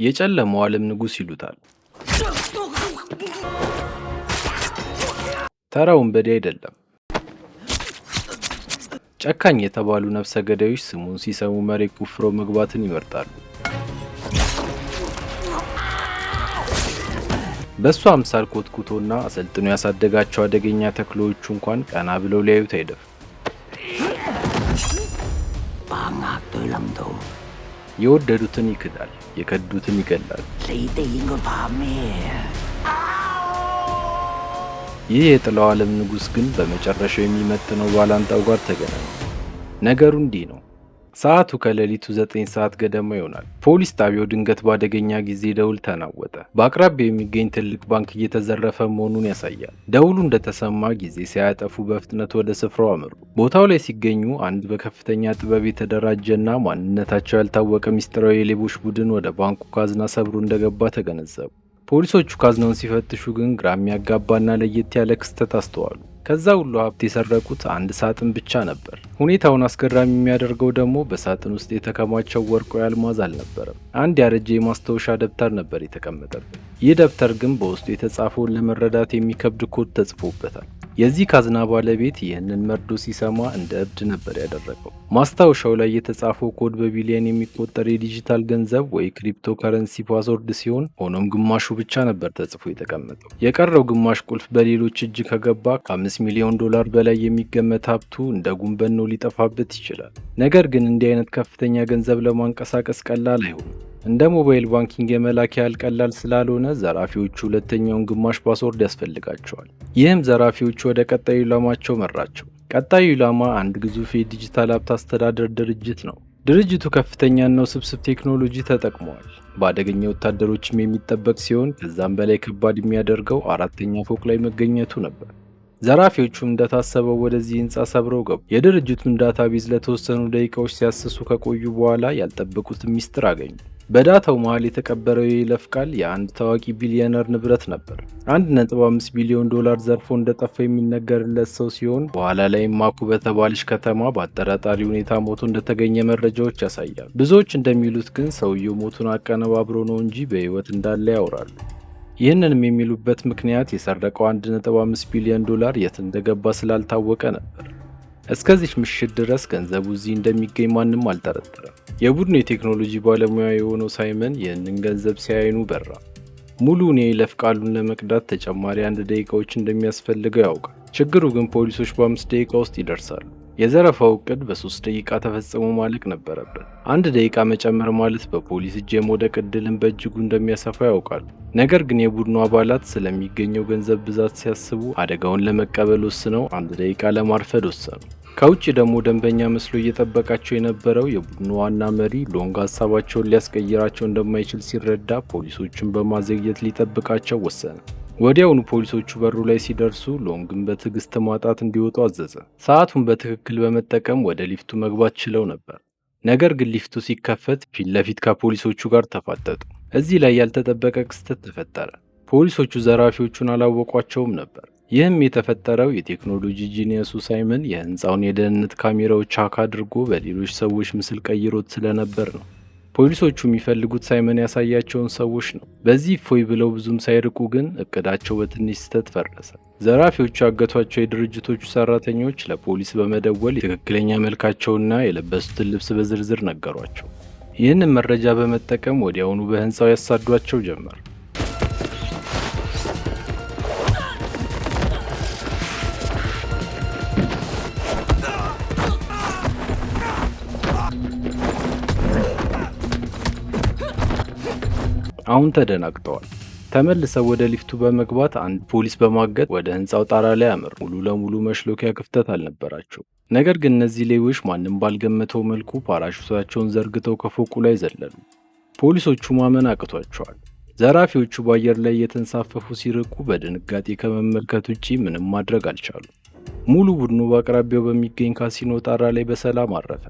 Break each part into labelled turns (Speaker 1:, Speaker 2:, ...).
Speaker 1: የጨለማው ዓለም ንጉሥ ይሉታል። ተራ ወንበዴ አይደለም። ጨካኝ የተባሉ ነፍሰ ገዳዮች ስሙን ሲሰሙ መሬት ቆፍረው መግባትን ይመርጣሉ። በእሱ አምሳል ኮትኩቶና አሰልጥኖ ያሳደጋቸው አደገኛ ተክሎቹ እንኳን ቀና ብለው ሊያዩት አይደፍሩም። የወደዱትን ይክዳል፣ የከዱትን ይገላል። ይህ የጥላው ዓለም ንጉሥ ግን በመጨረሻው የሚመጥነው ባላንጣው ጋር ተገናኘ። ነገሩ እንዲህ ነው። ሰዓቱ ከሌሊቱ 9 ሰዓት ገደማ ይሆናል። ፖሊስ ጣቢያው ድንገት ባደገኛ ጊዜ ደውል ተናወጠ። በአቅራቢያው የሚገኝ ትልቅ ባንክ እየተዘረፈ መሆኑን ያሳያል። ደውሉ እንደተሰማ ጊዜ ሳያጠፉ በፍጥነት ወደ ስፍራው አመሩ። ቦታው ላይ ሲገኙ አንድ በከፍተኛ ጥበብ የተደራጀና ማንነታቸው ያልታወቀ ሚስጥራዊ የሌቦች ቡድን ወደ ባንኩ ካዝና ሰብሮ እንደገባ ተገነዘቡ። ፖሊሶቹ ካዝናውን ሲፈትሹ ግን ግራ የሚያጋባና ለየት ያለ ክስተት አስተዋሉ። ከዛ ሁሉ ሀብት የሰረቁት አንድ ሳጥን ብቻ ነበር። ሁኔታውን አስገራሚ የሚያደርገው ደግሞ በሳጥን ውስጥ የተከማቸው ወርቅ ወይ አልማዝ አልነበረም። አንድ ያረጀ የማስታወሻ ደብተር ነበር የተቀመጠበት። ይህ ደብተር ግን በውስጡ የተጻፈውን ለመረዳት የሚከብድ ኮድ ተጽፎበታል። የዚህ ካዝና ባለቤት ይህንን መርዶ ሲሰማ እንደ እብድ ነበር ያደረገው። ማስታወሻው ላይ የተጻፈው ኮድ በቢሊየን የሚቆጠር የዲጂታል ገንዘብ ወይ ክሪፕቶ ከረንሲ ፓስወርድ ሲሆን፣ ሆኖም ግማሹ ብቻ ነበር ተጽፎ የተቀመጠው። የቀረው ግማሽ ቁልፍ በሌሎች እጅ ከገባ ከ5 ሚሊዮን ዶላር በላይ የሚገመት ሀብቱ እንደ ጉንበን ነው ሊጠፋበት ይችላል። ነገር ግን እንዲህ አይነት ከፍተኛ ገንዘብ ለማንቀሳቀስ ቀላል አይሆንም። እንደ ሞባይል ባንኪንግ የመላክ ያህል ቀላል ስላልሆነ ዘራፊዎቹ ሁለተኛውን ግማሽ ፓስወርድ ያስፈልጋቸዋል። ይህም ዘራፊዎቹ ወደ ቀጣዩ ኢላማቸው መራቸው። ቀጣዩ ኢላማ አንድ ግዙፍ የዲጂታል ሀብት አስተዳደር ድርጅት ነው። ድርጅቱ ከፍተኛና ውስብስብ ቴክኖሎጂ ተጠቅመዋል። በአደገኛ ወታደሮችም የሚጠበቅ ሲሆን ከዛም በላይ ከባድ የሚያደርገው 4ኛ ፎቅ ላይ መገኘቱ ነበር። ዘራፊዎቹም እንደታሰበው ወደዚህ ህንፃ ሰብረው ገቡ። የድርጅቱን ዳታቤዝ ለተወሰኑ ደቂቃዎች ሲያስሱ ከቆዩ በኋላ ያልጠበቁትን ሚስጥር አገኙ። በዳታው መሃል የተቀበረው የይለፍ ቃል የአንድ ታዋቂ ቢሊዮነር ንብረት ነበር። 1.5 ቢሊዮን ዶላር ዘርፎ እንደጠፋ የሚነገርለት ሰው ሲሆን በኋላ ላይም ማኩ በተባለች ከተማ በአጠራጣሪ ሁኔታ ሞቶ እንደተገኘ መረጃዎች ያሳያሉ። ብዙዎች እንደሚሉት ግን ሰውየው ሞቱን አቀነባብሮ ነው እንጂ በህይወት እንዳለ ያወራሉ። ይህንንም የሚሉበት ምክንያት የሰረቀው 1.5 ቢሊዮን ዶላር የት እንደገባ ስላልታወቀ ነበር። እስከዚህ ምሽት ድረስ ገንዘቡ እዚህ እንደሚገኝ ማንም አልጠረጠረም። የቡድኑ የቴክኖሎጂ ባለሙያ የሆነው ሳይመን ይህንን ገንዘብ ሲያይኑ በራ። ሙሉውን የይለፍ ቃሉን ለመቅዳት ተጨማሪ 1 ደቂቃዎች እንደሚያስፈልገው ያውቃል። ችግሩ ግን ፖሊሶች በ5 ደቂቃ ውስጥ ይደርሳሉ። የዘረፋው እቅድ በ3 ደቂቃ ተፈጽሞ ማለቅ ነበረበት። 1 ደቂቃ መጨመር ማለት በፖሊስ እጅ የመውደቅ ዕድልን በእጅጉ እንደሚያሰፋ ያውቃሉ። ነገር ግን የቡድኑ አባላት ስለሚገኘው ገንዘብ ብዛት ሲያስቡ አደጋውን ለመቀበል ወስነው 1 ደቂቃ ለማርፈድ ወሰኑ። ከውጭ ደግሞ ደንበኛ መስሎ እየጠበቃቸው የነበረው የቡድኑ ዋና መሪ ሎንግ ሀሳባቸውን ሊያስቀይራቸው እንደማይችል ሲረዳ ፖሊሶቹን በማዘግየት ሊጠብቃቸው ወሰነ። ወዲያውኑ ፖሊሶቹ በሩ ላይ ሲደርሱ ሎንግን በትዕግስት ማጣት እንዲወጡ አዘዘ። ሰዓቱን በትክክል በመጠቀም ወደ ሊፍቱ መግባት ችለው ነበር። ነገር ግን ሊፍቱ ሲከፈት ፊት ለፊት ከፖሊሶቹ ጋር ተፋጠጡ። እዚህ ላይ ያልተጠበቀ ክስተት ተፈጠረ። ፖሊሶቹ ዘራፊዎቹን አላወቋቸውም ነበር። ይህም የተፈጠረው የቴክኖሎጂ ጂኒየሱ ሳይመን የህንፃውን የደህንነት ካሜራዎች ሀክ አድርጎ በሌሎች ሰዎች ምስል ቀይሮት ስለነበር ነው። ፖሊሶቹ የሚፈልጉት ሳይመን ያሳያቸውን ሰዎች ነው። በዚህ እፎይ ብለው ብዙም ሳይርቁ ግን እቅዳቸው በትንሽ ስህተት ፈረሰ። ዘራፊዎቹ ያገቷቸው የድርጅቶቹ ሰራተኞች ለፖሊስ በመደወል ትክክለኛ መልካቸውና የለበሱትን ልብስ በዝርዝር ነገሯቸው። ይህንን መረጃ በመጠቀም ወዲያውኑ በህንፃው ያሳዷቸው ጀመር። አሁን ተደናግጠዋል። ተመልሰው ወደ ሊፍቱ በመግባት አንድ ፖሊስ በማገት ወደ ህንፃው ጣራ ላይ አመሩ። ሙሉ ለሙሉ መሽሎኪያ ክፍተት አልነበራቸው። ነገር ግን እነዚህ ሌቦች ማንም ባልገመተው መልኩ ፓራሹታቸውን ዘርግተው ከፎቁ ላይ ዘለሉ። ፖሊሶቹ ማመን አቅቷቸዋል። ዘራፊዎቹ በአየር ላይ እየተንሳፈፉ ሲርቁ በድንጋጤ ከመመልከት ውጪ ምንም ማድረግ አልቻሉም። ሙሉ ቡድኑ በአቅራቢያው በሚገኝ ካሲኖ ጣራ ላይ በሰላም አረፈ።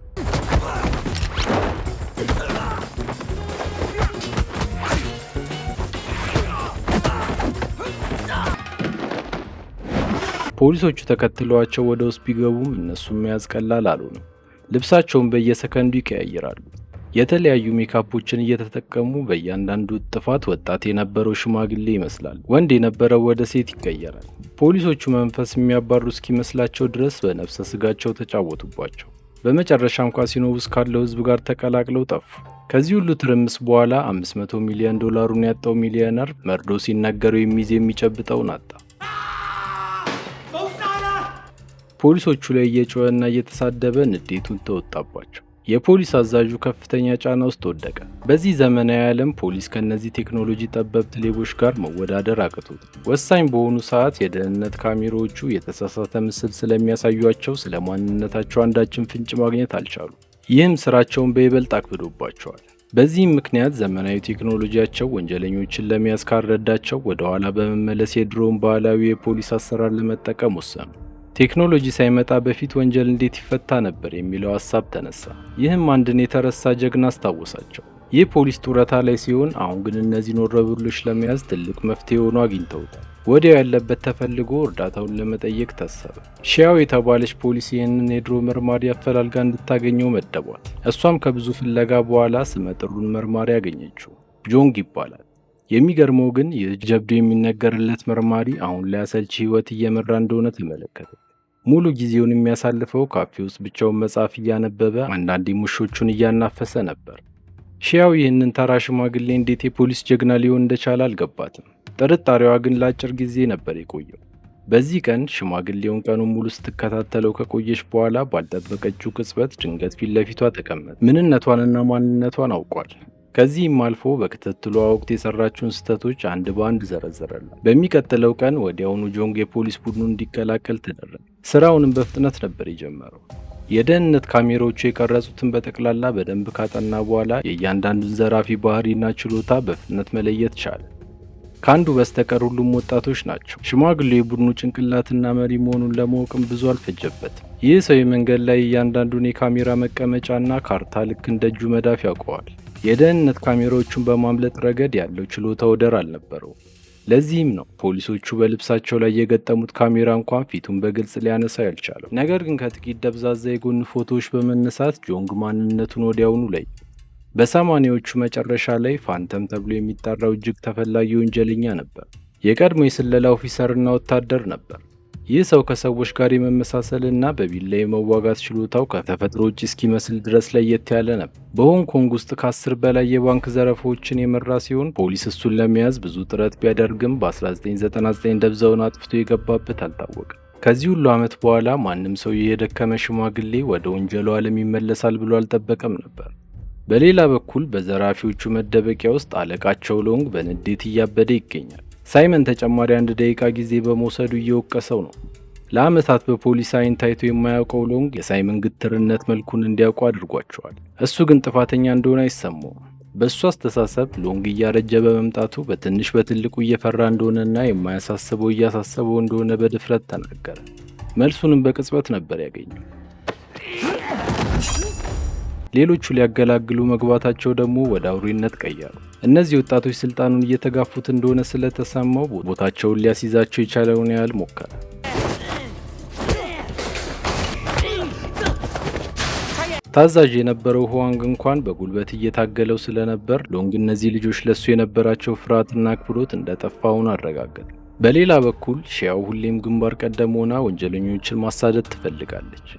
Speaker 1: ፖሊሶቹ ተከትለዋቸው ወደ ውስጥ ቢገቡም እነሱም መያዝ ቀላል አልሆነም። ልብሳቸውን በየሰከንዱ ይቀያይራሉ። የተለያዩ ሜካፖችን እየተጠቀሙ በእያንዳንዱ ጥፋት ወጣት የነበረው ሽማግሌ ይመስላል፣ ወንድ የነበረው ወደ ሴት ይቀየራል። ፖሊሶቹ መንፈስ የሚያባሩ እስኪመስላቸው ድረስ በነፍሰ ስጋቸው ተጫወቱባቸው። በመጨረሻም ካሲኖ ውስጥ ካለው ህዝብ ጋር ተቀላቅለው ጠፉ። ከዚህ ሁሉ ትርምስ በኋላ 500 ሚሊዮን ዶላሩን ያጣው ሚሊዮነር መርዶ ሲነገረው የሚይዝ የሚጨብጠውን አጣ። ፖሊሶቹ ላይ እየጮኸና እየተሳደበ ንዴቱን ተወጣባቸው። የፖሊስ አዛዡ ከፍተኛ ጫና ውስጥ ወደቀ። በዚህ ዘመናዊ ዓለም ፖሊስ ከነዚህ ቴክኖሎጂ ጠበብት ሌቦች ጋር መወዳደር አቅቶት፣ ወሳኝ በሆኑ ሰዓት የደህንነት ካሜራዎቹ የተሳሳተ ምስል ስለሚያሳዩቸው ስለ ማንነታቸው አንዳችን ፍንጭ ማግኘት አልቻሉ። ይህም ስራቸውን በይበልጥ አክብዶባቸዋል። በዚህም ምክንያት ዘመናዊ ቴክኖሎጂያቸው ወንጀለኞችን ለመያዝ ካልረዳቸው ወደ ኋላ በመመለስ የድሮውን ባህላዊ የፖሊስ አሰራር ለመጠቀም ወሰኑ። ቴክኖሎጂ ሳይመጣ በፊት ወንጀል እንዴት ይፈታ ነበር የሚለው ሀሳብ ተነሳ። ይህም አንድን የተረሳ ጀግና አስታወሳቸው። ይህ ፖሊስ ጡረታ ላይ ሲሆን፣ አሁን ግን እነዚህን ወሮበሎች ለመያዝ ትልቅ መፍትሄ ሆኖ አግኝተውታል። ወዲያው ያለበት ተፈልጎ እርዳታውን ለመጠየቅ ታሰበ። ሺያው የተባለች ፖሊስ ይህንን የድሮ መርማሪ አፈላልጋ እንድታገኘው መደቧት። እሷም ከብዙ ፍለጋ በኋላ ስመጥሩን መርማሪ አገኘችው። ጆንግ ይባላል። የሚገርመው ግን ይህ ጀብዱ የሚነገርለት መርማሪ አሁን ላይ አሰልቺ ህይወት እየመራ እንደሆነ ተመለከተ። ሙሉ ጊዜውን የሚያሳልፈው ካፌ ውስጥ ብቻውን መጽሐፍ እያነበበ አንዳንዴ ውሾቹን እያናፈሰ ነበር። ሺያው ይህንን ተራ ሽማግሌ እንዴት የፖሊስ ጀግና ሊሆን እንደቻለ አልገባትም። ጥርጣሬዋ ግን ለአጭር ጊዜ ነበር የቆየው። በዚህ ቀን ሽማግሌውን ቀኑን ሙሉ ስትከታተለው ከቆየች በኋላ ባልጠበቀችው ቅጽበት ድንገት ፊት ለፊቷ ተቀመጠ። ምንነቷንና ማንነቷን አውቋል። ከዚህም አልፎ በክትትሏ ወቅት የሰራችውን ስህተቶች አንድ በአንድ ዘረዘረላት። በሚቀጥለው ቀን ወዲያውኑ ጆንግ የፖሊስ ቡድኑ እንዲቀላቀል ተደረገ። ስራውንም በፍጥነት ነበር የጀመረው። የደህንነት ካሜራዎቹ የቀረጹትን በጠቅላላ በደንብ ካጠና በኋላ የእያንዳንዱን ዘራፊ ባህሪና ችሎታ በፍጥነት መለየት ቻለ። ከአንዱ በስተቀር ሁሉም ወጣቶች ናቸው። ሽማግሌው የቡድኑ ጭንቅላትና መሪ መሆኑን ለማወቅም ብዙ አልፈጀበትም። ይህ ሰው የመንገድ ላይ እያንዳንዱን የካሜራ መቀመጫና ካርታ ልክ እንደ እጁ መዳፍ ያውቀዋል። የደህንነት ካሜራዎቹን በማምለጥ ረገድ ያለው ችሎታ ወደር አልነበረው። ለዚህም ነው ፖሊሶቹ በልብሳቸው ላይ የገጠሙት ካሜራ እንኳን ፊቱን በግልጽ ሊያነሳ ያልቻለው። ነገር ግን ከጥቂት ደብዛዛ የጎን ፎቶዎች በመነሳት ጆንግ ማንነቱን ወዲያውኑ ለየ። በሰማኒያዎቹ መጨረሻ ላይ ፋንተም ተብሎ የሚጠራው እጅግ ተፈላጊ ወንጀለኛ ነበር። የቀድሞ የስለላ ኦፊሰርና ወታደር ነበር። ይህ ሰው ከሰዎች ጋር የመመሳሰልና በቢላ የመዋጋት ችሎታው ከተፈጥሮ ውጭ እስኪመስል ድረስ ለየት ያለ ነበር። በሆንግ ኮንግ ውስጥ ከ10 በላይ የባንክ ዘረፋዎችን የመራ ሲሆን ፖሊስ እሱን ለመያዝ ብዙ ጥረት ቢያደርግም በ1999 ደብዛውን አጥፍቶ የገባበት አልታወቀም። ከዚህ ሁሉ ዓመት በኋላ ማንም ሰው ይህ የደከመ ሽማግሌ ወደ ወንጀሉ ዓለም ይመለሳል ብሎ አልጠበቀም ነበር። በሌላ በኩል በዘራፊዎቹ መደበቂያ ውስጥ አለቃቸው ሎንግ በንዴት እያበደ ይገኛል። ሳይመን ተጨማሪ 1 ደቂቃ ጊዜ በመውሰዱ እየወቀሰው ነው። ለዓመታት በፖሊስ አይን ታይቶ የማያውቀው ሎንግ የሳይመን ግትርነት መልኩን እንዲያውቁ አድርጓቸዋል። እሱ ግን ጥፋተኛ እንደሆነ አይሰማውም። በእሱ አስተሳሰብ ሎንግ እያረጀ በመምጣቱ በትንሽ በትልቁ እየፈራ እንደሆነና የማያሳስበው እያሳሰበው እንደሆነ በድፍረት ተናገረ። መልሱንም በቅጽበት ነበር ያገኘው። ሌሎቹ ሊያገላግሉ መግባታቸው ደግሞ ወደ አውሬነት ቀየሩ። እነዚህ ወጣቶች ስልጣኑን እየተጋፉት እንደሆነ ስለተሰማው ቦታቸውን ሊያስይዛቸው የቻለውን ያህል ሞከረ። ታዛዥ የነበረው ሁዋንግ እንኳን በጉልበት እየታገለው ስለነበር ሎንግ እነዚህ ልጆች ለሱ የነበራቸው ፍርሃትና አክብሮት እንደጠፋውን አረጋገጠ። በሌላ በኩል ሺያው ሁሌም ግንባር ቀደም ሆና ወንጀለኞችን ማሳደድ ትፈልጋለች።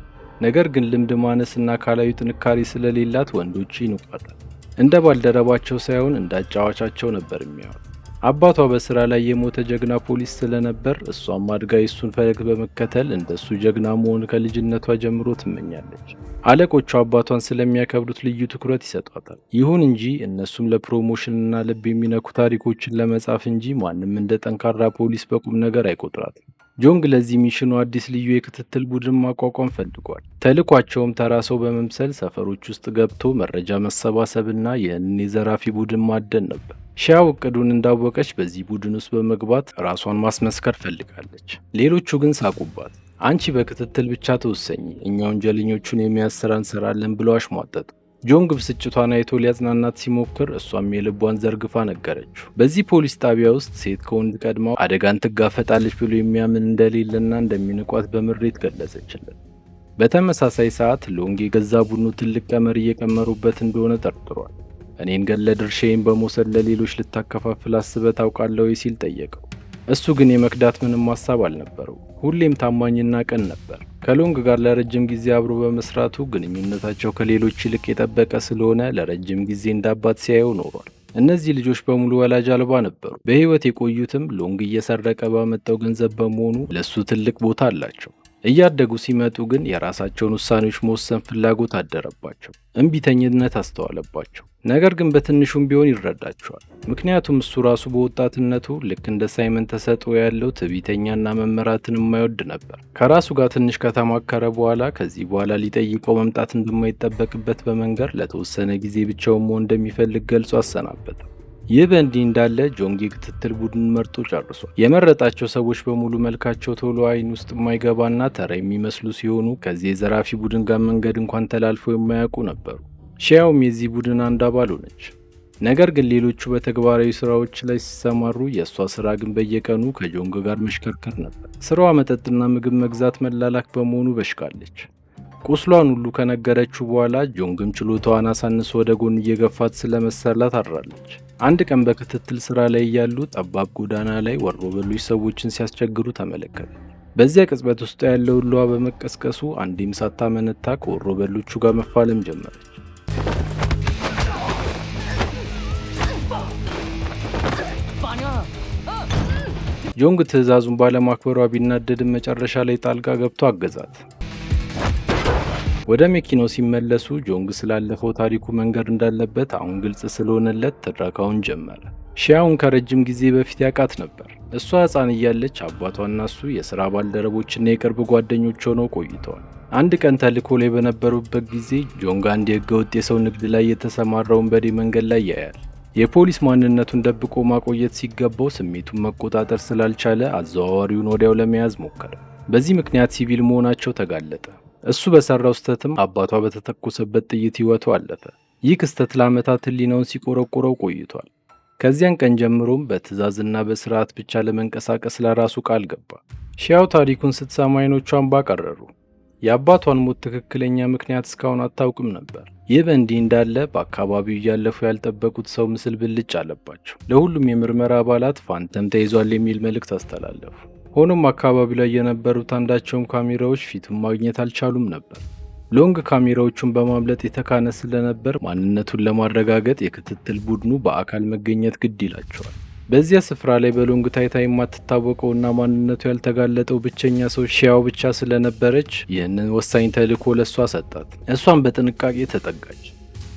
Speaker 1: ነገር ግን ልምድ ማነስና አካላዊ ጥንካሬ ስለሌላት ወንዶች ይንቋታል። እንደ ባልደረባቸው ሳይሆን እንደ አጫዋቻቸው ነበር የሚያዩት። አባቷ በስራ ላይ የሞተ ጀግና ፖሊስ ስለነበር እሷም አድጋ የሱን ፈለግ በመከተል እንደሱ ጀግና መሆን ከልጅነቷ ጀምሮ ትመኛለች። አለቆቹ አባቷን ስለሚያከብሩት ልዩ ትኩረት ይሰጧታል። ይሁን እንጂ እነሱም ለፕሮሞሽንና ልብ የሚነኩ ታሪኮችን ለመጻፍ እንጂ ማንም እንደ ጠንካራ ፖሊስ በቁም ነገር አይቆጥራትም። ጆንግ ለዚህ ሚሽኑ አዲስ ልዩ የክትትል ቡድን ማቋቋም ፈልጓል። ተልኳቸውም ተራ ሰው በመምሰል ሰፈሮች ውስጥ ገብቶ መረጃ መሰባሰብና ይህንን የዘራፊ ቡድን ማደን ነበር። ሺያው እቅዱን እንዳወቀች በዚህ ቡድን ውስጥ በመግባት ራሷን ማስመስከር ፈልጋለች። ሌሎቹ ግን ሳቁባት። አንቺ በክትትል ብቻ ተወሰኝ፣ እኛ ወንጀለኞቹን የሚያዝ ስራ እንሰራለን ብለው አሽሟጠጡ። ጆንግ ብስጭቷን አይቶ ሊያጽናናት ሲሞክር እሷም የልቧን ዘርግፋ ነገረችው። በዚህ ፖሊስ ጣቢያ ውስጥ ሴት ከወንድ ቀድማ አደጋን ትጋፈጣለች ብሎ የሚያምን እንደሌለና እንደሚንቋት በምሬት ገለጸችለት። በተመሳሳይ ሰዓት ሎንግ የገዛ ቡድኑ ትልቅ ቀመር እየቀመሩበት እንደሆነ ጠርጥሯል። እኔን ገለ ድርሻዬን በመውሰድ ለሌሎች ልታከፋፍል አስበህ ታውቃለህ ወይ ሲል ጠየቀው። እሱ ግን የመክዳት ምንም ሀሳብ አልነበረው። ሁሌም ታማኝና ቅን ነበር። ከሎንግ ጋር ለረጅም ጊዜ አብሮ በመስራቱ ግንኙነታቸው ከሌሎች ይልቅ የጠበቀ ስለሆነ ለረጅም ጊዜ እንዳባት ሲያየው ኖሯል። እነዚህ ልጆች በሙሉ ወላጅ አልባ ነበሩ። በህይወት የቆዩትም ሎንግ እየሰረቀ ባመጣው ገንዘብ በመሆኑ ለሱ ትልቅ ቦታ አላቸው። እያደጉ ሲመጡ ግን የራሳቸውን ውሳኔዎች መወሰን ፍላጎት አደረባቸው። እምቢተኝነት አስተዋለባቸው። ነገር ግን በትንሹም ቢሆን ይረዳቸዋል። ምክንያቱም እሱ ራሱ በወጣትነቱ ልክ እንደ ሳይመን ተሰጥኦ ያለው ትዕቢተኛና መመራትን የማይወድ ነበር። ከራሱ ጋር ትንሽ ከተማከረ በኋላ ከዚህ በኋላ ሊጠይቀው መምጣት እንደማይጠበቅበት በመንገር ለተወሰነ ጊዜ ብቻውን መሆን እንደሚፈልግ ገልጾ አሰናበተ። ይህ በእንዲህ እንዳለ ጆንግ የክትትል ቡድን መርጦ ጨርሷል። የመረጣቸው ሰዎች በሙሉ መልካቸው ቶሎ አይን ውስጥ የማይገባና ተራ የሚመስሉ ሲሆኑ ከዚህ የዘራፊ ቡድን ጋር መንገድ እንኳን ተላልፈው የማያውቁ ነበሩ። ሺያውም የዚህ ቡድን አንድ አባል ሆነች። ነገር ግን ሌሎቹ በተግባራዊ ስራዎች ላይ ሲሰማሩ፣ የእሷ ስራ ግን በየቀኑ ከጆንግ ጋር መሽከርከር ነበር። ስራዋ መጠጥና ምግብ መግዛት፣ መላላክ በመሆኑ በሽቃለች። ቁስሏን ሁሉ ከነገረችው በኋላ ጆንግም ችሎታዋን አሳንሶ ወደ ጎን እየገፋት ስለመሰላት አድራለች። አንድ ቀን በክትትል ስራ ላይ እያሉ ጠባብ ጎዳና ላይ ወሮበሎች ሰዎችን ሲያስቸግሩ ተመለከተ። በዚያ ቅጽበት ውስጥ ያለው ሁሏ በመቀስቀሱ አንዴም ሳታመነታ ከወሮበሎቹ ጋር መፋለም ጀመረች። ጆንግ ትዕዛዙን ባለማክበሯ ቢናደድም መጨረሻ ላይ ጣልቃ ገብቶ አገዛት። ወደ መኪናው ሲመለሱ ጆንግ ስላለፈው ታሪኩ መንገር እንዳለበት አሁን ግልጽ ስለሆነለት ትረካውን ጀመረ። ሺያውን ከረጅም ጊዜ በፊት ያውቃት ነበር። እሷ ሕፃን እያለች አባቷና እሱ የሥራ ባልደረቦችና የቅርብ ጓደኞች ሆነው ቆይተዋል። አንድ ቀን ተልእኮ ላይ በነበሩበት ጊዜ ጆንግ አንድ የሕገወጥ የሰው ንግድ ላይ የተሰማራውን በዴ መንገድ ላይ ያያል። የፖሊስ ማንነቱን ደብቆ ማቆየት ሲገባው ስሜቱን መቆጣጠር ስላልቻለ አዘዋዋሪውን ወዲያው ለመያዝ ሞከረ። በዚህ ምክንያት ሲቪል መሆናቸው ተጋለጠ። እሱ በሰራው ስህተትም አባቷ በተተኮሰበት ጥይት ሕይወቱ አለፈ። ይህ ክስተት ለዓመታት ሕሊናውን ሲቆረቆረው ቆይቷል። ከዚያን ቀን ጀምሮም በትዕዛዝና በስርዓት ብቻ ለመንቀሳቀስ ለራሱ ቃል ገባ። ሺያው ታሪኩን ስትሰማ ዓይኖቿን ባቀረሩ። የአባቷን ሞት ትክክለኛ ምክንያት እስካሁን አታውቅም ነበር። ይህ በእንዲህ እንዳለ በአካባቢው እያለፉ ያልጠበቁት ሰው ምስል ብልጭ አለባቸው። ለሁሉም የምርመራ አባላት ፋንተም ተይዟል የሚል መልእክት አስተላለፉ። ሆኖም አካባቢው ላይ የነበሩት አንዳቸውም ካሜራዎች ፊቱን ማግኘት አልቻሉም ነበር። ሎንግ ካሜራዎቹን በማምለጥ የተካነ ስለነበር ማንነቱን ለማረጋገጥ የክትትል ቡድኑ በአካል መገኘት ግድ ይላቸዋል። በዚያ ስፍራ ላይ በሎንግ ታይታ የማትታወቀውና ማንነቱ ያልተጋለጠው ብቸኛ ሰው ሺያው ብቻ ስለነበረች ይህንን ወሳኝ ተልዕኮ ለእሷ ሰጣት። እሷን በጥንቃቄ ተጠጋች።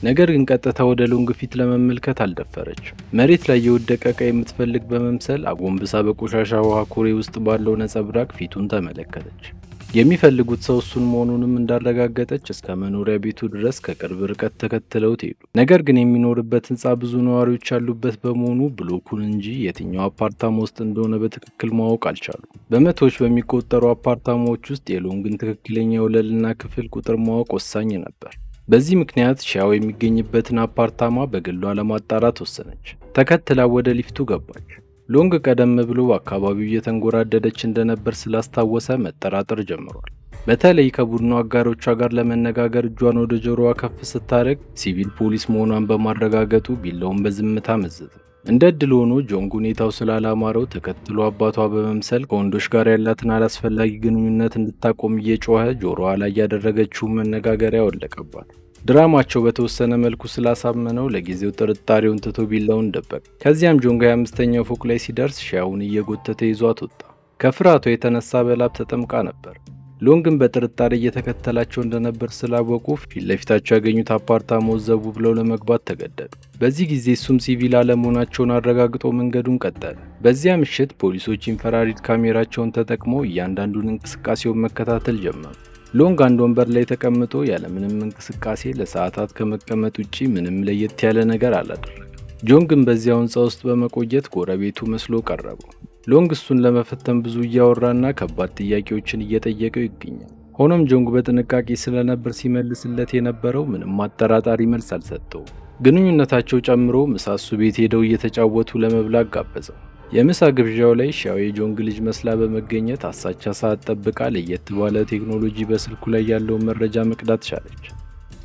Speaker 1: ነገር ግን ቀጥታ ወደ ሎንግ ፊት ለመመልከት አልደፈረች። መሬት ላይ የወደቀ ዕቃ የምትፈልግ በመምሰል አጎንብሳ በቆሻሻ ውሃ ኩሬ ውስጥ ባለው ነጸብራቅ ፊቱን ተመለከተች። የሚፈልጉት ሰው እሱን መሆኑንም እንዳረጋገጠች እስከ መኖሪያ ቤቱ ድረስ ከቅርብ ርቀት ተከትለውት ሄዱ። ነገር ግን የሚኖርበት ሕንፃ ብዙ ነዋሪዎች ያሉበት በመሆኑ ብሎኩን እንጂ የትኛው አፓርታማ ውስጥ እንደሆነ በትክክል ማወቅ አልቻሉም። በመቶዎች በሚቆጠሩ አፓርታማዎች ውስጥ የሎንግን ትክክለኛ የወለልና ክፍል ቁጥር ማወቅ ወሳኝ ነበር። በዚህ ምክንያት ሺያው የሚገኝበትን አፓርታማ በግሏ ለማጣራት ወሰነች። ተከትላ ወደ ሊፍቱ ገባች። ሎንግ ቀደም ብሎ አካባቢው እየተንጎራደደች እንደነበር ስላስታወሰ መጠራጠር ጀምሯል። በተለይ ከቡድኑ አጋሮቿ ጋር ለመነጋገር እጇን ወደ ጆሮዋ ከፍ ስታደርግ ሲቪል ፖሊስ መሆኗን በማረጋገጡ ቢላውን በዝምታ መዘዘ። እንደ ዕድል ሆኖ ጆንግ ሁኔታው ስላላማረው ተከትሎ አባቷ በመምሰል ከወንዶች ጋር ያላትን አላስፈላጊ ግንኙነት እንድታቆም እየጮኸ ጆሮዋ ላይ ያደረገችውን መነጋገሪያ ወለቀባት። ድራማቸው በተወሰነ መልኩ ስላሳመነው ለጊዜው ጥርጣሬውን ትቶ ቢላውን ደበቀ። ከዚያም ጆንግ 25ኛው ፎቅ ላይ ሲደርስ ሺያውን እየጎተተ ይዟት ወጣ። ከፍርሃቷ የተነሳ በላብ ተጠምቃ ነበር። ሎንግን በጥርጣሬ እየተከተላቸው እንደነበር ስላወቁ ፊት ለፊታቸው ያገኙት አፓርታማው ዘቡ ብለው ለመግባት ተገደዱ። በዚህ ጊዜ እሱም ሲቪል አለመሆናቸውን አረጋግጦ መንገዱን ቀጠለ። በዚያ ምሽት ፖሊሶች ኢንፍራሪድ ካሜራቸውን ተጠቅመው እያንዳንዱን እንቅስቃሴውን መከታተል ጀመሩ። ሎንግ አንድ ወንበር ላይ ተቀምጦ ያለምንም እንቅስቃሴ ለሰዓታት ከመቀመጥ ውጪ ምንም ለየት ያለ ነገር አላደረገም። ጆንግን በዚያው ሕንፃ ውስጥ በመቆየት ጎረቤቱ መስሎ ቀረበው። ሎንግ እሱን ለመፈተን ብዙ እያወራና ከባድ ጥያቄዎችን እየጠየቀው ይገኛል። ሆኖም ጆንግ በጥንቃቄ ስለነበር ሲመልስለት የነበረው ምንም አጠራጣሪ መልስ አልሰጠውም። ግንኙነታቸው ጨምሮ ምሳ እሱ ቤት ሄደው እየተጫወቱ ለመብላት ጋበዘው። የምሳ ግብዣው ላይ ሻው የጆንግ ልጅ መስላ በመገኘት አሳቻ ሰዓት ጠብቃ ለየት ባለ ቴክኖሎጂ በስልኩ ላይ ያለውን መረጃ መቅዳት ቻለች።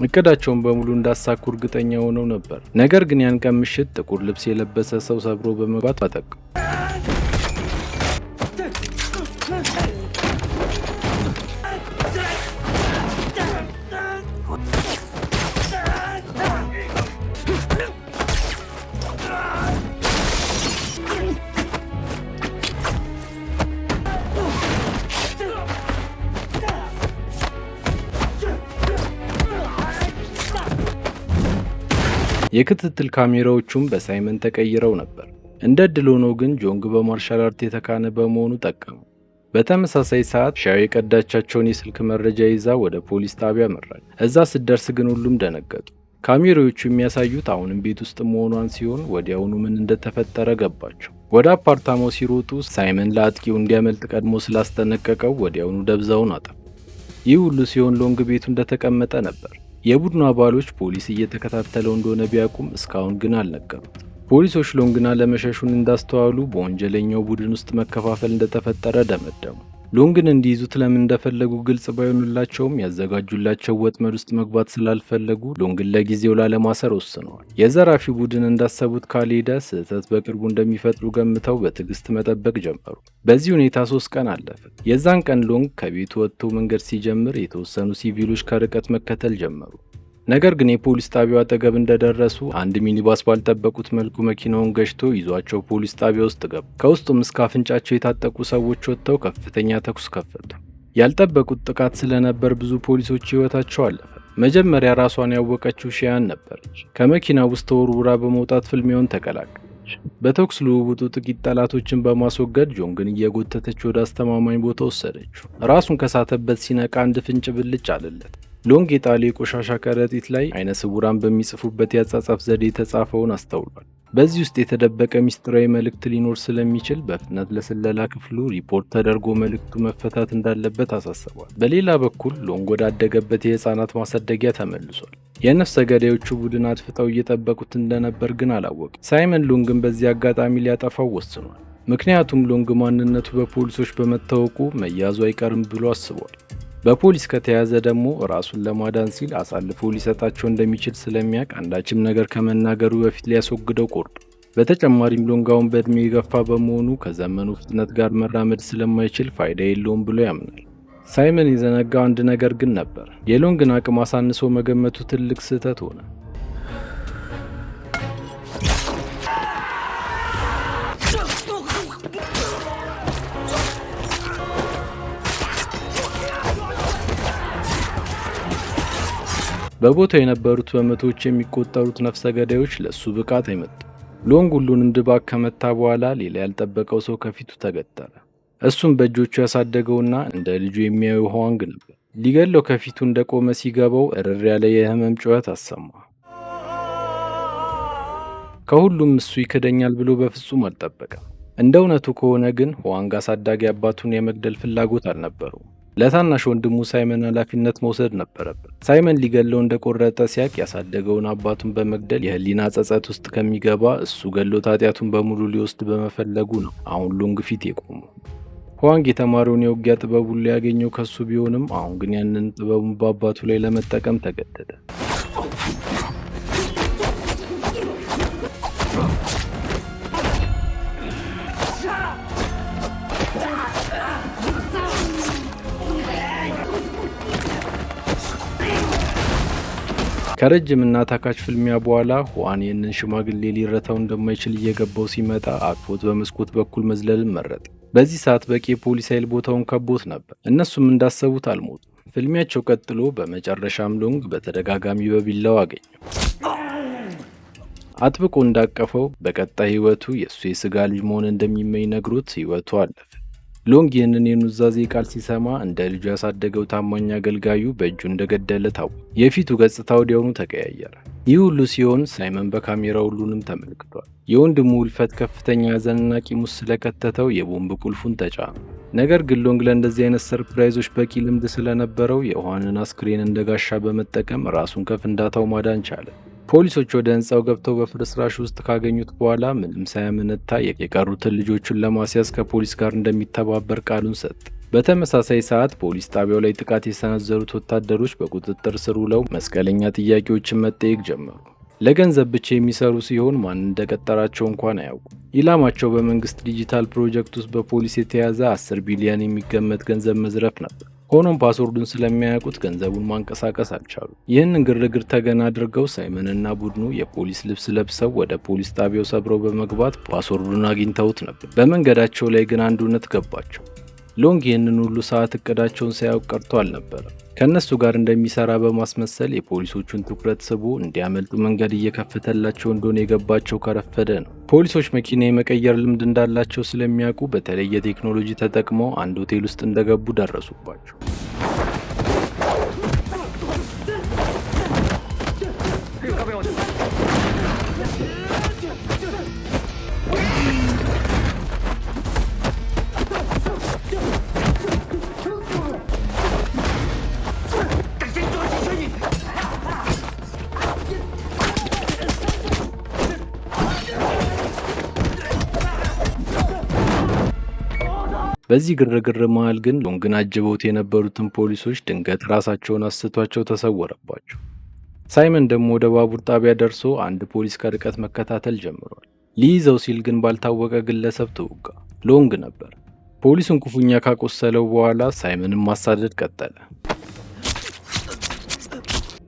Speaker 1: እቅዳቸውን በሙሉ እንዳሳኩ እርግጠኛ ሆነው ነበር። ነገር ግን ያን ቀን ምሽት ጥቁር ልብስ የለበሰ ሰው ሰብሮ በመግባት አጠቁ። የክትትል ካሜራዎቹም በሳይመን ተቀይረው ነበር። እንደ ዕድል ሆኖ ግን ጆንግ በማርሻል አርት የተካነ በመሆኑ ጠቀሙ። በተመሳሳይ ሰዓት ሻው የቀዳቻቸውን የስልክ መረጃ ይዛ ወደ ፖሊስ ጣቢያ መራች። እዛ ስትደርስ ግን ሁሉም ደነገጡ። ካሜራዎቹ የሚያሳዩት አሁንም ቤት ውስጥ መሆኗን ሲሆን ወዲያውኑ ምን እንደተፈጠረ ገባቸው። ወደ አፓርታማው ሲሮጡ ሳይመን ለአጥቂው እንዲያመልጥ ቀድሞ ስላስጠነቀቀው ወዲያውኑ ደብዛውን አጠፉ። ይህ ሁሉ ሲሆን ሎንግ ቤቱ እንደተቀመጠ ነበር። የቡድኑ አባሎች ፖሊስ እየተከታተለው እንደሆነ ቢያውቁም እስካሁን ግን አልነገሩት። ፖሊሶች ሎንግን አለመሸሹን እንዳስተዋሉ በወንጀለኛው ቡድን ውስጥ መከፋፈል እንደተፈጠረ ደመደሙ። ሎንግን እንዲይዙት ለምን እንደፈለጉ ግልጽ ባይሆንላቸውም ያዘጋጁላቸው ወጥመድ ውስጥ መግባት ስላልፈለጉ ሎንግን ለጊዜው ላለማሰር ወስነዋል። የዘራፊው ቡድን እንዳሰቡት ካልሄደ ስህተት በቅርቡ እንደሚፈጥሩ ገምተው በትዕግስት መጠበቅ ጀመሩ። በዚህ ሁኔታ 3 ቀን አለፈ። የዛን ቀን ሎንግ ከቤቱ ወጥቶ መንገድ ሲጀምር የተወሰኑ ሲቪሎች ከርቀት መከተል ጀመሩ። ነገር ግን የፖሊስ ጣቢያው አጠገብ እንደደረሱ አንድ ሚኒባስ ባልጠበቁት መልኩ መኪናውን ገጭቶ ይዟቸው ፖሊስ ጣቢያ ውስጥ ገቡ። ከውስጡም እስከ አፍንጫቸው የታጠቁ ሰዎች ወጥተው ከፍተኛ ተኩስ ከፈቱ። ያልጠበቁት ጥቃት ስለነበር ብዙ ፖሊሶች ሕይወታቸው አለፈ። መጀመሪያ ራሷን ያወቀችው ሺያን ነበረች። ከመኪና ውስጥ ተወርውራ በመውጣት ፍልሚያውን ተቀላቀለች። በተኩስ ልውውጡ ጥቂት ጠላቶችን በማስወገድ ጆንግን እየጎተተች ወደ አስተማማኝ ቦታ ወሰደችው። ራሱን ከሳተበት ሲነቃ አንድ ፍንጭ ብልጭ አለለት። ሎንግ የጣለ የቆሻሻ ከረጢት ላይ አይነ ስውራን በሚጽፉበት የአጻጻፍ ዘዴ የተጻፈውን አስተውሏል። በዚህ ውስጥ የተደበቀ ሚስጥራዊ መልእክት ሊኖር ስለሚችል በፍጥነት ለስለላ ክፍሉ ሪፖርት ተደርጎ መልእክቱ መፈታት እንዳለበት አሳስቧል። በሌላ በኩል ሎንግ ወዳደገበት የህፃናት ማሳደጊያ ተመልሷል። የነፍሰ ገዳዮቹ ቡድን አድፍጠው እየጠበቁት እንደነበር ግን አላወቅም። ሳይመን ሎንግን በዚህ አጋጣሚ ሊያጠፋው ወስኗል። ምክንያቱም ሎንግ ማንነቱ በፖሊሶች በመታወቁ መያዙ አይቀርም ብሎ አስቧል። በፖሊስ ከተያዘ ደግሞ ራሱን ለማዳን ሲል አሳልፎ ሊሰጣቸው እንደሚችል ስለሚያውቅ አንዳችም ነገር ከመናገሩ በፊት ሊያስወግደው ቆርጦ። በተጨማሪም ሎንጋውን በእድሜ የገፋ በመሆኑ ከዘመኑ ፍጥነት ጋር መራመድ ስለማይችል ፋይዳ የለውም ብሎ ያምናል። ሳይመን የዘነጋው አንድ ነገር ግን ነበር። የሎንግን አቅም አሳንሶ መገመቱ ትልቅ ስህተት ሆነ። በቦታው የነበሩት በመቶዎች የሚቆጠሩት ነፍሰ ገዳዮች ለሱ ብቃት አይመጡም። ሎንግ ሁሉንም ድባቅ ከመታ በኋላ ሌላ ያልጠበቀው ሰው ከፊቱ ተገጠረ። እሱም በእጆቹ ያሳደገውና እንደ ልጁ የሚያየው ህዋንግ ነበር። ሊገለው ከፊቱ እንደቆመ ሲገባው እርር ያለ የህመም ጩኸት አሰማ። ከሁሉም እሱ ይክደኛል ብሎ በፍጹም አልጠበቀም። እንደ እውነቱ ከሆነ ግን ህዋንግ አሳዳጊ አባቱን የመግደል ፍላጎት አልነበረውም። ለታናሽ ወንድሙ ሳይመን ኃላፊነት መውሰድ ነበረበት። ሳይመን ሊገለው እንደቆረጠ ሲያቅ ያሳደገውን አባቱን በመግደል የህሊና ጸጸት ውስጥ ከሚገባ እሱ ገሎት ኃጢአቱን በሙሉ ሊወስድ በመፈለጉ ነው አሁን ሎንግ ፊት የቆመው። ህዋንግ የተማሪውን የውጊያ ጥበቡን ሊያገኘው ከሱ ቢሆንም አሁን ግን ያንን ጥበቡን በአባቱ ላይ ለመጠቀም ተገደደ። ከረጅም እና ታካች ፍልሚያ በኋላ ሁዋን ይህንን ሽማግሌ ሊረታው እንደማይችል እየገባው ሲመጣ አቅፎት በመስኮት በኩል መዝለልን መረጠ። በዚህ ሰዓት በቂ የፖሊስ ኃይል ቦታውን ከቦት ነበር። እነሱም እንዳሰቡት አልሞቱም። ፍልሚያቸው ቀጥሎ በመጨረሻም ሎንግ በተደጋጋሚ በቢላው አገኘው። አጥብቆ እንዳቀፈው በቀጣይ ህይወቱ የእሱ የስጋ ልጅ መሆን እንደሚመኝ ነግሮት ህይወቱ አለፈ። ሎንግ ይህንን የኑዛዜ ቃል ሲሰማ እንደ ልጁ ያሳደገው ታማኝ አገልጋዩ በእጁ እንደገደለ ታወቀ። የፊቱ ገጽታ ወዲያውኑ ተቀያየረ። ይህ ሁሉ ሲሆን ሳይመን በካሜራ ሁሉንም ተመልክቷል። የወንድሙ ውልፈት ከፍተኛ ሐዘንና ቂም ውስጥ ስለከተተው የቦምብ ቁልፉን ተጫነ። ነገር ግን ሎንግ ለእንደዚህ አይነት ሰርፕራይዞች በቂ ልምድ ስለነበረው የሁዋንን አስክሬን እንደ ጋሻ በመጠቀም ራሱን ከፍንዳታው ማዳን ቻለ። ፖሊሶች ወደ ህንፃው ገብተው በፍርስራሽ ውስጥ ካገኙት በኋላ ምንም ሳያመነታ የቀሩትን ልጆቹን ለማስያዝ ከፖሊስ ጋር እንደሚተባበር ቃሉን ሰጠ። በተመሳሳይ ሰዓት ፖሊስ ጣቢያው ላይ ጥቃት የሰነዘሩት ወታደሮች በቁጥጥር ስር ውለው መስቀለኛ ጥያቄዎችን መጠየቅ ጀመሩ። ለገንዘብ ብቻ የሚሰሩ ሲሆን ማን እንደቀጠራቸው እንኳን አያውቁ። ኢላማቸው በመንግስት ዲጂታል ፕሮጀክት ውስጥ በፖሊስ የተያዘ 10 ቢሊዮን የሚገመት ገንዘብ መዝረፍ ነበር። ሆኖም ፓስወርዱን ስለሚያውቁት ገንዘቡን ማንቀሳቀስ አልቻሉ። ይህንን ግርግር ተገን አድርገው ሳይመንና ቡድኑ የፖሊስ ልብስ ለብሰው ወደ ፖሊስ ጣቢያው ሰብረው በመግባት ፓስወርዱን አግኝተውት ነበር። በመንገዳቸው ላይ ግን አንድ እውነት ገባቸው። ሎንግ ይህንን ሁሉ ሰዓት እቅዳቸውን ሳያውቅ ቀርቶ አልነበረም። ከእነሱ ጋር እንደሚሰራ በማስመሰል የፖሊሶቹን ትኩረት ስቦ እንዲያመልጡ መንገድ እየከፈተላቸው እንደሆነ የገባቸው ከረፈደ ነው። ፖሊሶች መኪና የመቀየር ልምድ እንዳላቸው ስለሚያውቁ በተለየ ቴክኖሎጂ ተጠቅመው አንድ ሆቴል ውስጥ እንደገቡ ደረሱባቸው። በዚህ ግርግር መሃል ግን ሎንግን አጅበውት የነበሩትን ፖሊሶች ድንገት ራሳቸውን አስቷቸው ተሰወረባቸው። ሳይመን ደግሞ ወደ ባቡር ጣቢያ ደርሶ አንድ ፖሊስ ከርቀት መከታተል ጀምሯል። ሊይዘው ሲል ግን ባልታወቀ ግለሰብ ተወጋ። ሎንግ ነበር። ፖሊሱን ክፉኛ ካቆሰለው በኋላ ሳይመንን ማሳደድ ቀጠለ።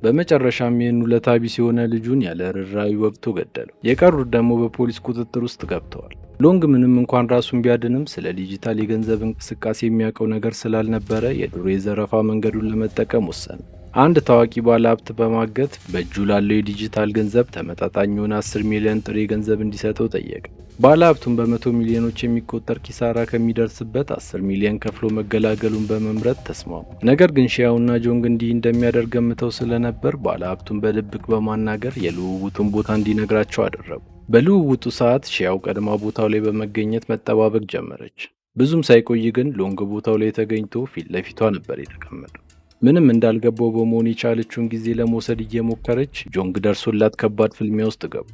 Speaker 1: በመጨረሻም ይህን ውለታ ቢስ የሆነ ልጁን ያለ ርኅራኄ ወግቶ ገደለው። የቀሩት ደግሞ በፖሊስ ቁጥጥር ውስጥ ገብተዋል። ሎንግ ምንም እንኳን ራሱን ቢያድንም ስለ ዲጂታል የገንዘብ እንቅስቃሴ የሚያውቀው ነገር ስላልነበረ የድሮ የዘረፋ መንገዱን ለመጠቀም ወሰነ። አንድ ታዋቂ ባለሀብት በማገት በእጁ ላለው የዲጂታል ገንዘብ ተመጣጣኝ የሆነ 10 ሚሊዮን ጥሬ ገንዘብ እንዲሰጠው ጠየቀ። ባለሀብቱን በ100 ሚሊዮኖች የሚቆጠር ኪሳራ ከሚደርስበት 10 ሚሊዮን ከፍሎ መገላገሉን በመምረጥ ተስማሙ። ነገር ግን ሺያውና ጆንግ እንዲህ እንደሚያደርግ ገምተው ስለነበር ባለሀብቱን በድብቅ በማናገር የልውውጡን ቦታ እንዲነግራቸው አደረጉ። በልውውጡ ሰዓት ሺያው ቀድማ ቦታው ላይ በመገኘት መጠባበቅ ጀመረች። ብዙም ሳይቆይ ግን ሎንግ ቦታው ላይ ተገኝቶ ፊት ለፊቷ ነበር የተቀመጠው። ምንም እንዳልገባው በመሆን የቻለችውን ጊዜ ለመውሰድ እየሞከረች ጆንግ ደርሶላት ከባድ ፍልሚያ ውስጥ ገቡ።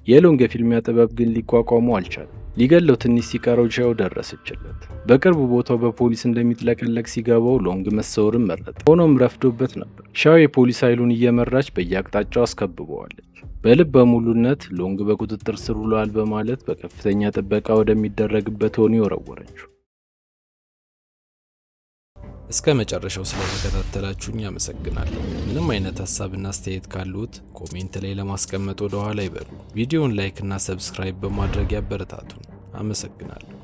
Speaker 1: የሎንግ የፊልሚያ ጥበብ ግን ሊቋቋሙ አልቻለም። ሊገለው ትንሽ ሲቀረው ሺያው ደረሰችለት። በቅርቡ ቦታው በፖሊስ እንደሚጥለቀለቅ ሲገባው ሎንግ መሰወርን መረጠ። ሆኖም ረፍዶበት ነበር። ሺያው የፖሊስ ኃይሉን እየመራች በየአቅጣጫው አስከብበዋለች። በልበ ሙሉነት ሎንግ በቁጥጥር ስር ውሏል በማለት በከፍተኛ ጥበቃ ወደሚደረግበት ሆኖ ወረወረችው። እስከ መጨረሻው ስለተከታተላችሁኝ አመሰግናለሁ። ምንም አይነት ሀሳብና አስተያየት ካሉት ኮሜንት ላይ ለማስቀመጥ ወደ ኋላ ይበሉ። ቪዲዮውን ላይክ እና ሰብስክራይብ በማድረግ ያበረታቱን። አመሰግናለሁ።